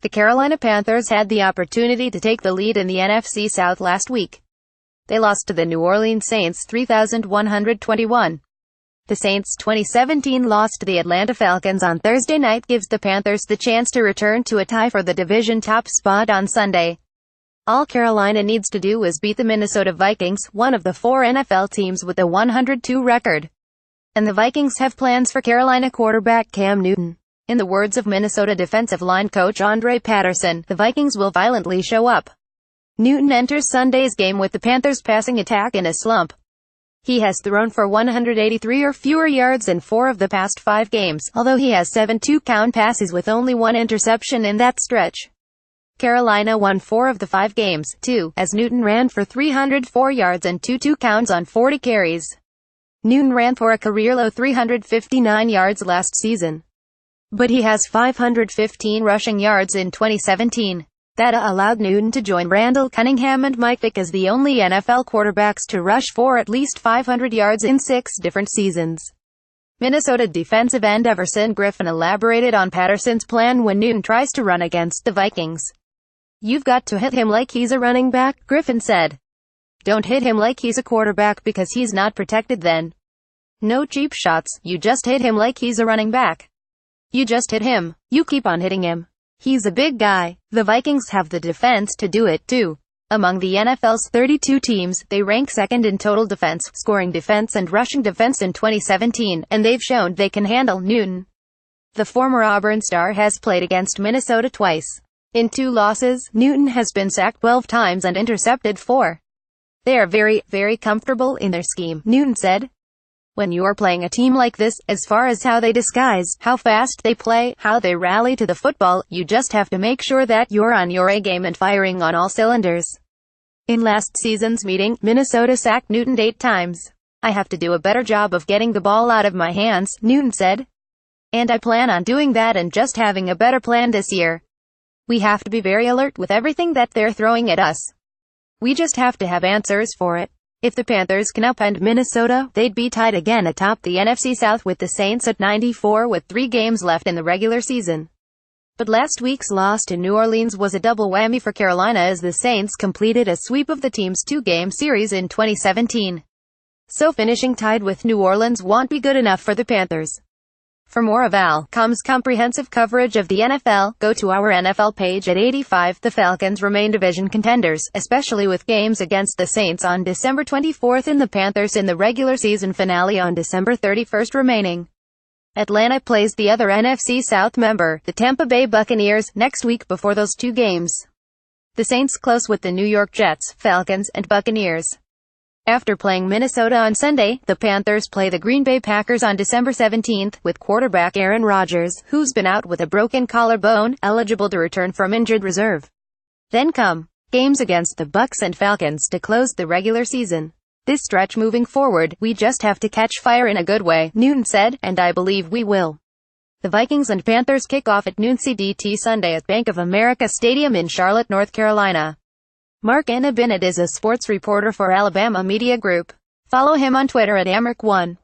The Carolina Panthers had the opportunity to take the lead in the NFC South last week. They lost to the New Orleans Saints 3,121. The Saints' 2017 loss to the Atlanta Falcons on Thursday night gives the Panthers the chance to return to a tie for the division top spot on Sunday. All Carolina needs to do is beat the Minnesota Vikings, one of the 4 NFL teams with a 102 record. And the Vikings have plans for Carolina quarterback Cam Newton. In the words of Minnesota defensive line coach Andre Patterson, the Vikings will violently show up. Newton enters Sunday's game with the Panthers' passing attack in a slump. He has thrown for 183 or fewer yards in 4 of the past 5 games, although he has 7 two-count passes with only 1 interception in that stretch. Carolina won 4 of the 5 games, too, as Newton ran for 304 yards and 2 two-counts on 40 carries. Newton ran for a career-low 359 yards last season. But he has 515 rushing yards in 2017. That allowed Newton to join Randall Cunningham and Mike Vick as the only NFL quarterbacks to rush for at least 500 yards in 6 different seasons. Minnesota defensive end Everson Griffin elaborated on Patterson's plan when Newton tries to run against the Vikings. "You've got to hit him like he's a running back," Griffin said. "Don't hit him like he's a quarterback because he's not protected then. No cheap shots, you just hit him like he's a running back. You just hit him. You keep on hitting him. He's a big guy." The Vikings have the defense to do it too. Among the NFL's 32 teams, they rank second in total defense, scoring defense and rushing defense in 2017, and they've shown they can handle Newton. The former Auburn star has played against Minnesota twice. In 2 losses, Newton has been sacked 12 times and intercepted 4. "They are very, very comfortable in their scheme," Newton said. "When you're playing a team like this, as far as how they disguise, how fast they play, how they rally to the football, you just have to make sure that you're on your A game and firing on all cylinders." In last season's meeting, Minnesota sacked Newton 8 times. "I have to do a better job of getting the ball out of my hands," Newton said. "And I plan on doing that and just having a better plan this year. We have to be very alert with everything that they're throwing at us. We just have to have answers for it." If the Panthers can upend Minnesota, they'd be tied again atop the NFC South with the Saints at 94 with 3 games left in the regular season. But last week's loss to New Orleans was a double whammy for Carolina as the Saints completed a sweep of the team's 2-game series in 2017. So finishing tied with New Orleans won't be good enough for the Panthers. For more of Al.com's comprehensive coverage of the NFL, go to our NFL page at 85. The Falcons remain division contenders, especially with games against the Saints on December 24th and the Panthers in the regular season finale on December 31st remaining. Atlanta plays the other NFC South member, the Tampa Bay Buccaneers, next week before those 2 games. The Saints close with the New York Jets, Falcons, and Buccaneers. After playing Minnesota on Sunday, the Panthers play the Green Bay Packers on December 17th, with quarterback Aaron Rodgers, who's been out with a broken collarbone, eligible to return from injured reserve. Then come games against the Bucs and Falcons to close the regular season. "This stretch moving forward, we just have to catch fire in a good way," Newton said, "and I believe we will." The Vikings and Panthers kick off at noon CDT Sunday at Bank of America Stadium in Charlotte, North Carolina. Mark Anna Bennett is a sports reporter for Alabama Media Group. Follow him on Twitter at Amric1.